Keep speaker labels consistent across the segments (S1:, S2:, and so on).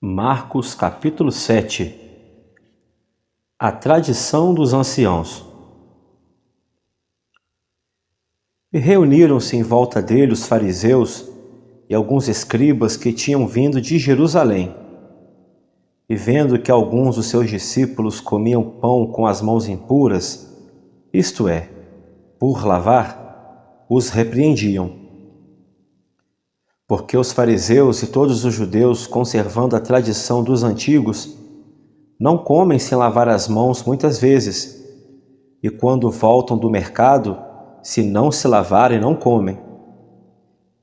S1: Marcos capítulo 7. A tradição dos anciãos. E reuniram-se em volta dele os fariseus e alguns escribas que tinham vindo de Jerusalém. E vendo que alguns dos seus discípulos comiam pão com as mãos impuras, isto é, por lavar, os repreendiam. Porque os fariseus e todos os judeus, conservando a tradição dos antigos, não comem sem lavar as mãos muitas vezes, e quando voltam do mercado, se não se lavarem, não comem.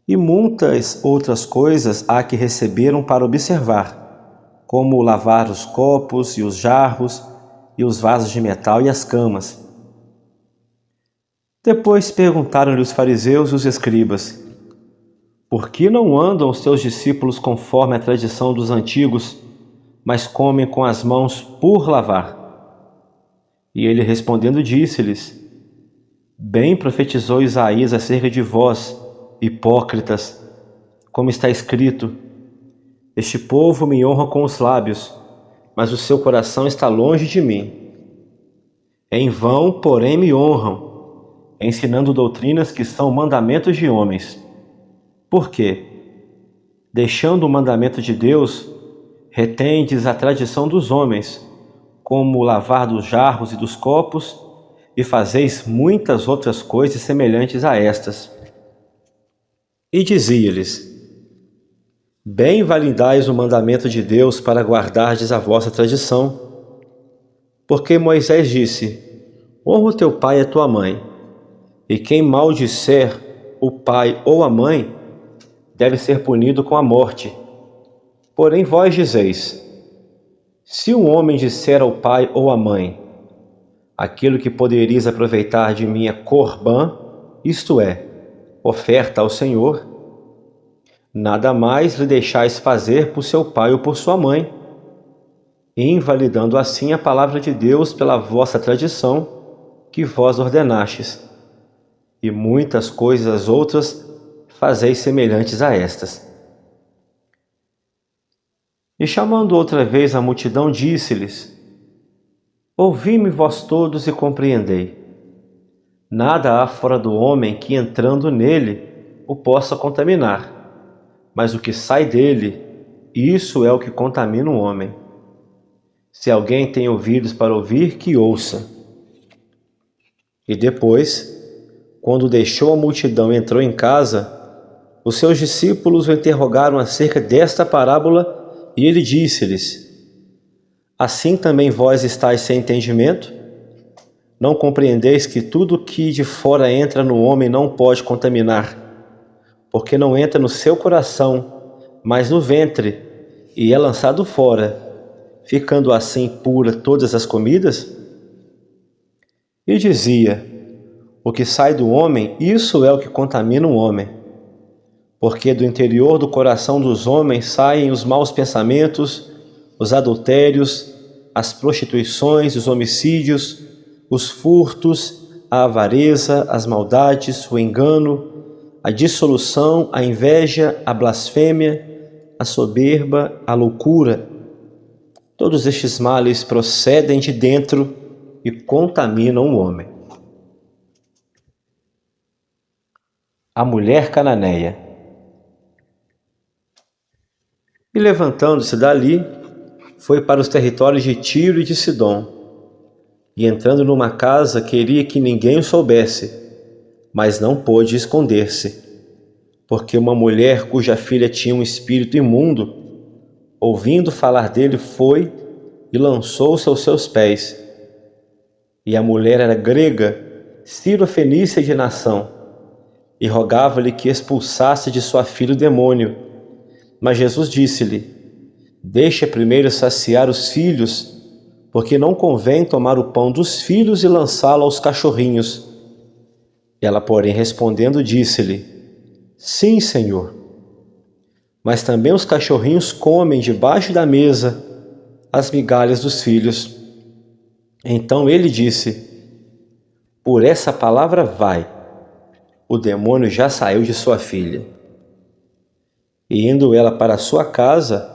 S1: E muitas outras coisas há que receberam para observar, como lavar os copos e os jarros e os vasos de metal e as camas. Depois perguntaram-lhe os fariseus e os escribas: por que não andam os teus discípulos conforme a tradição dos antigos, mas comem com as mãos por lavar? E ele respondendo disse-lhes: bem profetizou Isaías acerca de vós, hipócritas, como está escrito: este povo me honra com os lábios, mas o seu coração está longe de mim. Em vão, porém, me honram, ensinando doutrinas que são mandamentos de homens. Por quê? Deixando o mandamento de Deus, retendes a tradição dos homens, como o lavar dos jarros e dos copos, e fazeis muitas outras coisas semelhantes a estas. E dizia-lhes: bem validais o mandamento de Deus para guardardes a vossa tradição. Porque Moisés disse: honra o teu pai e a tua mãe, e quem maldisser o pai ou a mãe deve ser punido com a morte. Porém vós dizeis: se um homem disser ao pai ou à mãe: aquilo que poderias aproveitar de mim é corbã, isto é, oferta ao Senhor, nada mais lhe deixais fazer por seu pai ou por sua mãe, invalidando assim a palavra de Deus pela vossa tradição, que vós ordenastes, e muitas coisas outras fazeis semelhantes a estas. E chamando outra vez a multidão, disse-lhes: ouvi-me vós todos e compreendei. Nada há fora do homem que, entrando nele, o possa contaminar, mas o que sai dele, isso é o que contamina o homem. Se alguém tem ouvidos para ouvir, que ouça. E depois, quando deixou a multidão e entrou em casa, os seus discípulos o interrogaram acerca desta parábola, e ele disse-lhes: assim também vós estáis sem entendimento? Não compreendeis que tudo que de fora entra no homem não pode contaminar, porque não entra no seu coração, mas no ventre, e é lançado fora, ficando assim pura todas as comidas? E dizia: o que sai do homem, isso é o que contamina o homem. Porque do interior do coração dos homens saem os maus pensamentos, os adultérios, as prostituições, os homicídios, os furtos, a avareza, as maldades, o engano, a dissolução, a inveja, a blasfêmia, a soberba, a loucura. Todos estes males procedem de dentro e contaminam o homem. A mulher cananeia. E levantando-se dali, foi para os territórios de Tiro e de Sidom, e entrando numa casa queria que ninguém o soubesse, mas não pôde esconder-se, porque uma mulher cuja filha tinha um espírito imundo, ouvindo falar dele, foi e lançou-se aos seus pés. E a mulher era grega, Ciro-fenícia de nação, e rogava-lhe que expulsasse de sua filha o demônio. Mas Jesus disse-lhe: deixa primeiro saciar os filhos, porque não convém tomar o pão dos filhos e lançá-lo aos cachorrinhos. Ela, porém, respondendo, disse-lhe: sim, Senhor. Mas também os cachorrinhos comem debaixo da mesa as migalhas dos filhos. Então ele disse: por essa palavra vai, o demônio já saiu de sua filha. E indo ela para sua casa,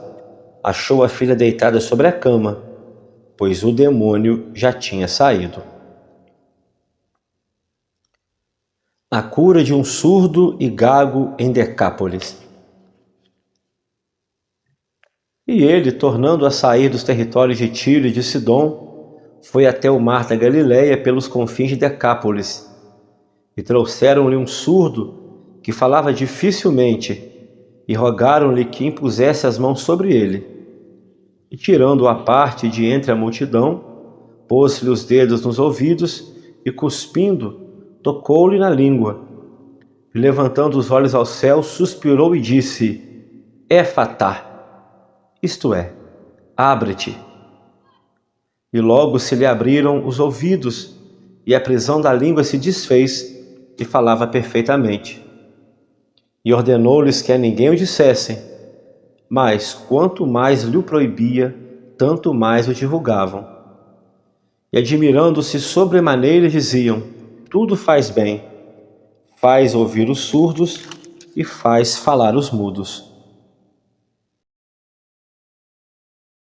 S1: achou a filha deitada sobre a cama, pois o demônio já tinha saído. A cura de um surdo e gago em Decápolis. E ele, tornando a sair dos territórios de Tiro e de Sidom, foi até o mar da Galileia pelos confins de Decápolis. E trouxeram-lhe um surdo que falava dificilmente, e rogaram-lhe que impusesse as mãos sobre ele. E tirando-o à parte de entre a multidão, pôs-lhe os dedos nos ouvidos e, cuspindo, tocou-lhe na língua. E, levantando os olhos ao céu, suspirou e disse: Éfatá, isto é, abre-te. E logo se lhe abriram os ouvidos, e a prisão da língua se desfez, e falava perfeitamente. E ordenou-lhes que a ninguém o dissessem, mas quanto mais lhe o proibia, tanto mais o divulgavam. E admirando-se sobremaneira, diziam: tudo faz bem, faz ouvir os surdos e faz falar os mudos.